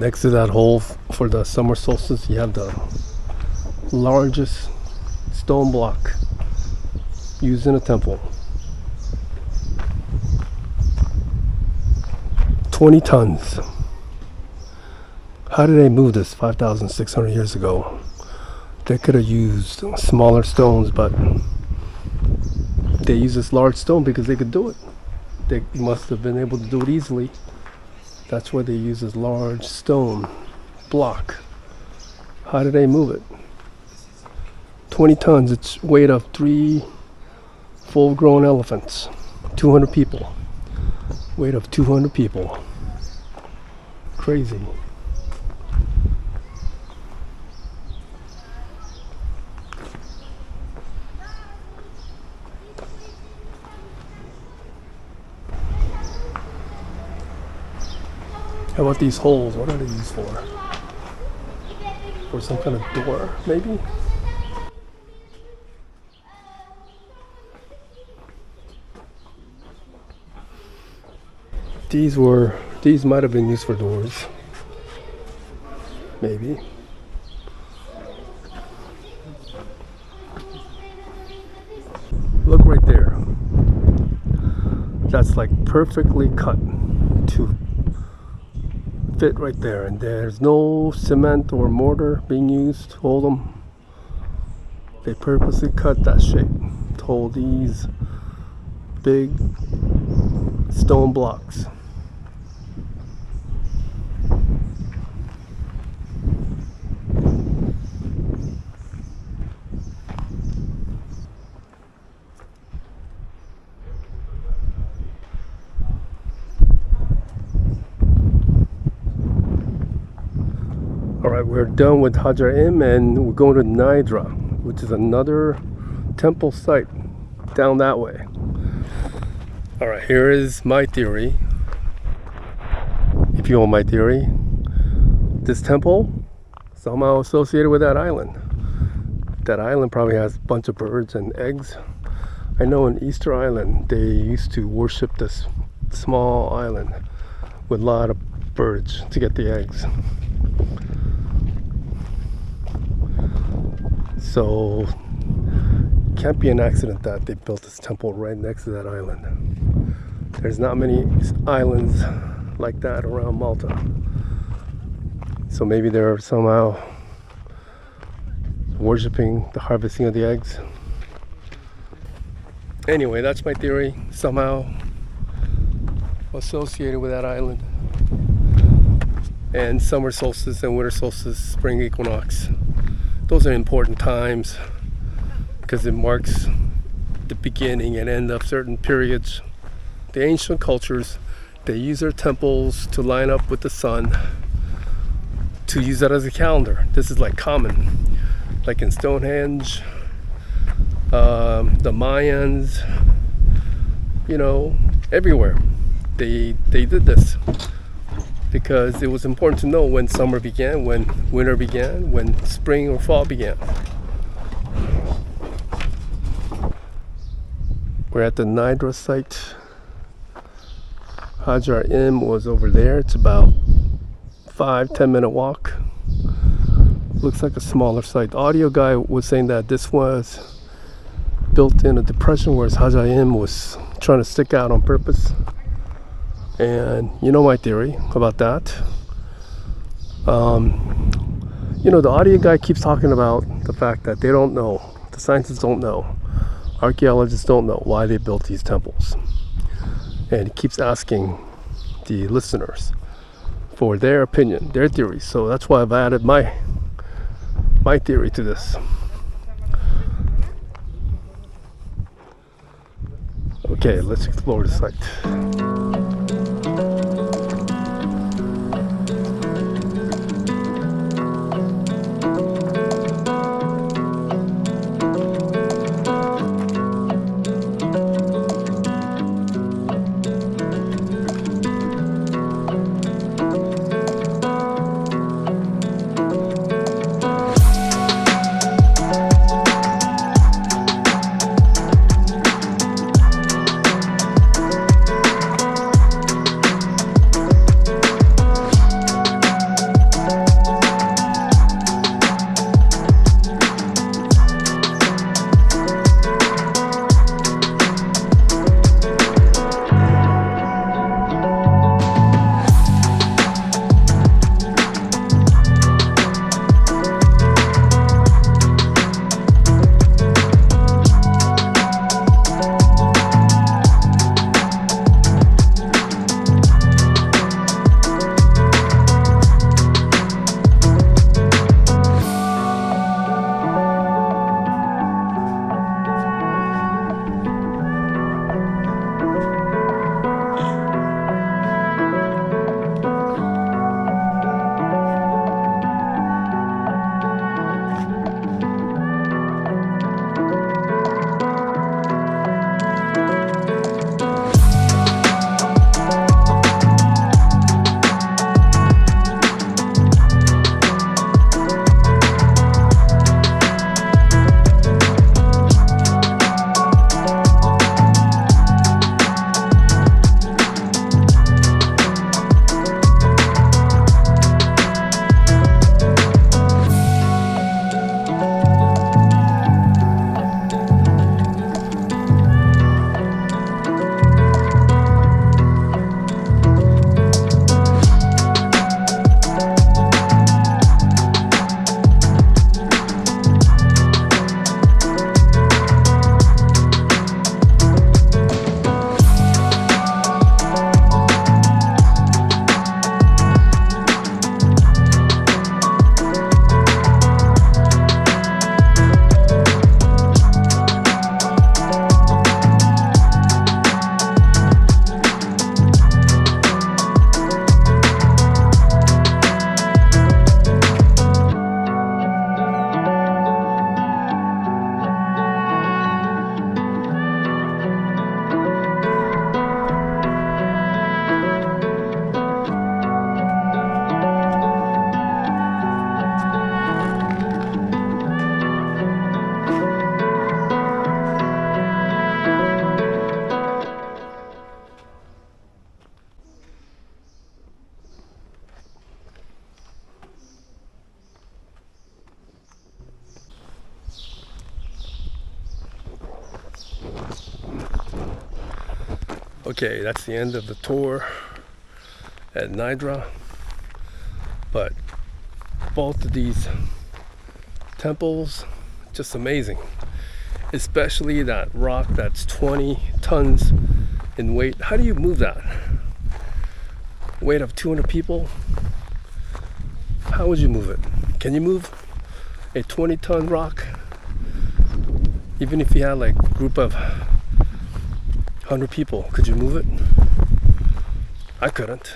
next to that hole for the summer solstice, you have the largest stone block used in a temple. 20 tons. How did they move this 5,600 years ago? They could have used smaller stones, but they used this large stone because they could do it. They must have been able to do it easily. That's why they use this large stone block. How did they move it? 20 tons. It's weight of 3 full-grown elephants. 200 people. Weight of 200 people. Crazy. How about these holes? What are they used for? For some kind of door, maybe? These might have been used for doors. Maybe. Look right there. That's like perfectly cut to fit right there, and there's no cement or mortar being used to hold them. They purposely cut that shape to hold these big stone blocks. Alright, we're done with Hagar Qim and we're going to Minajdr, which is another temple site down that way. Alright, here is my theory. If you want my theory, this temple somehow associated with that island. That island probably has a bunch of birds and eggs. I know in Easter Island they used to worship this small island with a lot of birds to get the eggs. So, can't be an accident that they built this temple right next to that island. There's not many islands like that around Malta. So maybe they're somehow worshipping the harvesting of the eggs. Anyway, that's my theory. Somehow associated with that island. And summer solstice and winter solstice, spring equinox. Those are important times because it marks the beginning and end of certain periods. The ancient cultures, they use their temples to line up with the sun, to use that as a calendar. This is like common, like in Stonehenge, the Mayans, you know, everywhere. They did this because it was important to know when summer began, when winter began, when spring or fall began. We're at the Minajdr site. Hagar Qim was over there. It's about 5-10 minute walk. Looks like a smaller site. The audio guy was saying that this was built in a depression, whereas Hagar Qim was trying to stick out on purpose. And you know my theory about that. You know, the audio guy keeps talking about the fact that they don't know, the scientists don't know, archaeologists don't know why they built these temples. And he keeps asking the listeners for their opinion, their theory. So that's why I've added my theory to this. Okay, let's explore the site. Okay, that's the end of the tour at Minajdr. But both of these temples, just amazing. Especially that rock that's 20 tons in weight. How do you move that? Weight of 200 people? How would you move it? Can you move a 20-ton rock? Even if you had like a group of 100 people, could you move it? I couldn't.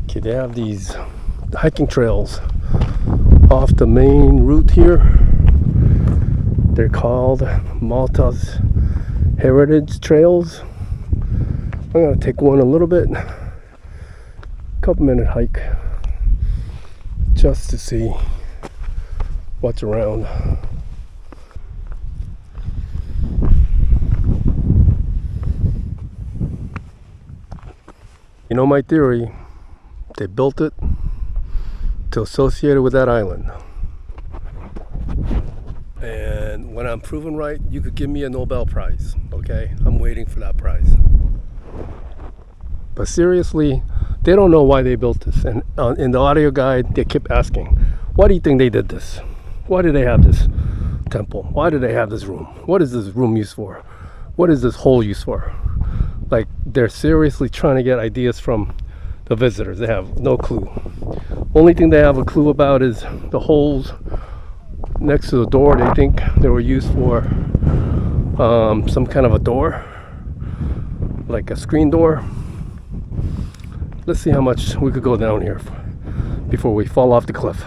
Okay, they have these hiking trails off the main route here. They're called Malta's Heritage Trails. I'm gonna take one a little bit, couple minute hike, just to see what's around. You know my theory, they built it to associate it with that island. And when I'm proven right, you could give me a Nobel Prize, okay? I'm waiting for that prize. But seriously, they don't know why they built this. And in the audio guide, they kept asking, why do you think they did this? Why do they have this temple? Why do they have this room? What is this room used for? What is this hole used for? Like, they're seriously trying to get ideas from the visitors. They have no clue. Only thing they have a clue about is the holes next to the door. They think they were used for some kind of a door, like a screen door. Let's see how much we could go down here before we fall off the cliff.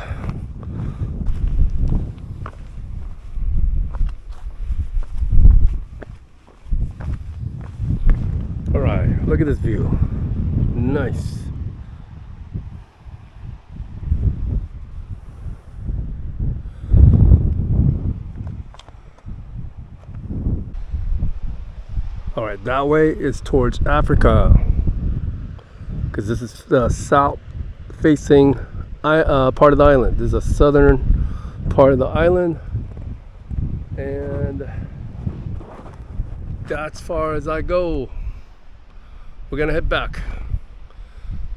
All right, look at this view. Nice. All right, that way is towards Africa, because this is the south-facing part of the island. This is a southern part of the island, and that's as far as I go. We're gonna head back.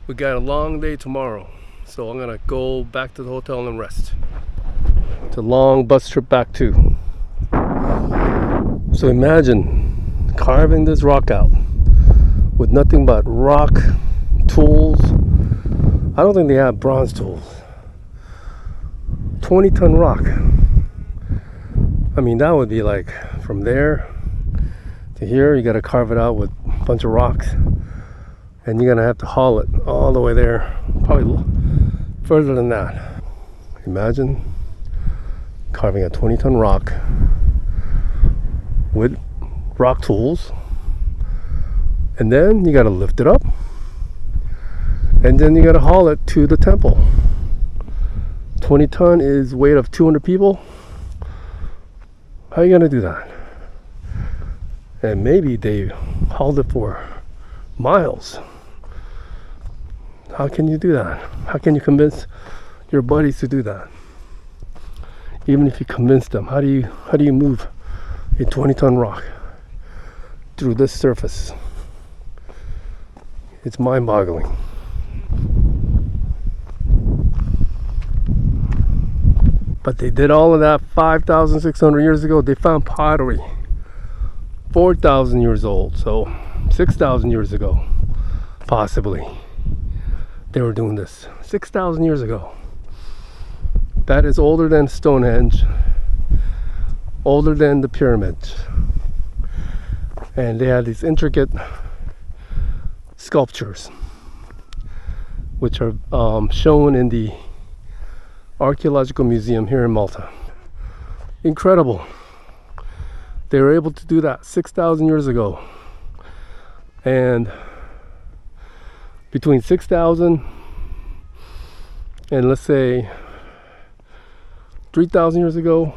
We got a long day tomorrow, so I'm gonna go back to the hotel and rest. It's a long bus trip back too. So imagine carving this rock out with nothing but rock tools. I don't think they have bronze tools. 20-ton rock. I mean, that would be like from there to here. You got to carve it out with a bunch of rocks, and you're gonna have to haul it all the way there, probably further than that. Imagine carving a 20-ton rock with rock tools, and then you got to lift it up, and then you got to haul it to the temple. 20 ton is weight of 200 people. How are you gonna do that? And maybe they hauled it for miles. How can you do that? How can you convince your buddies to do that? Even if you convince them, how do you move a 20-ton rock through this surface? It's mind-boggling. But they did all of that 5,600 years ago. They found pottery 4,000 years old, so 6,000 years ago, possibly. They were doing this 6,000 years ago. That is older than Stonehenge, older than the pyramids. And they had these intricate sculptures, which are shown in the Archaeological Museum here in Malta. Incredible. They were able to do that 6,000 years ago. And between 6,000 and let's say 3,000 years ago,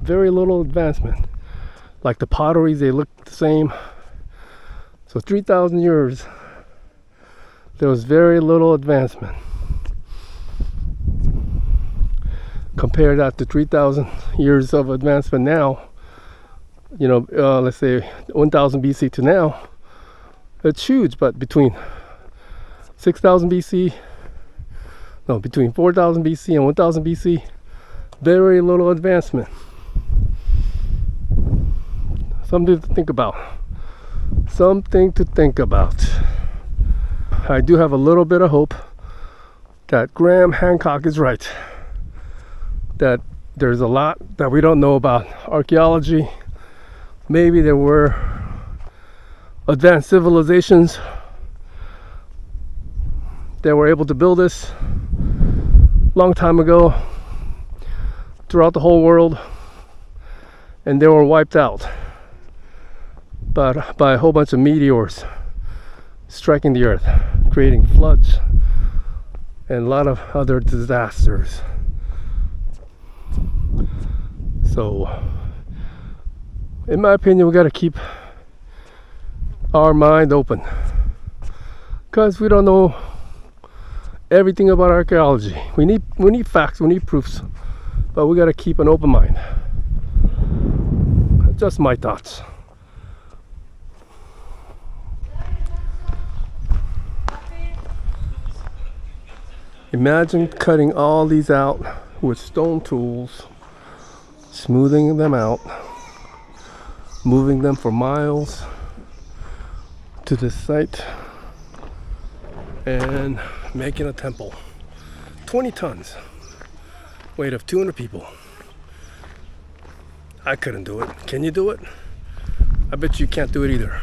very little advancement. Like the potteries, they look the same. So 3,000 years, there was very little advancement. Compare that to 3,000 years of advancement now, you know, let's say 1000 BC to now, it's huge. But between 6000 BC, no, between 4000 BC and 1000 BC, very little advancement. Something to think about. Something to think about. I do have a little bit of hope that Graham Hancock is right. That there's a lot that we don't know about archaeology. Maybe there were advanced civilizations that were able to build this long time ago throughout the whole world, and they were wiped out by a whole bunch of meteors striking the earth, creating floods and a lot of other disasters. So, in my opinion, we got to keep our mind open, because we don't know everything about archaeology. We need facts, we need proofs, but we got to keep an open mind. Just my thoughts. Imagine cutting all these out with stone tools, smoothing them out, moving them for miles to this site, and making a temple. 20 tons, weight of 200 people. I couldn't do it. Can you do it? I bet you can't do it either.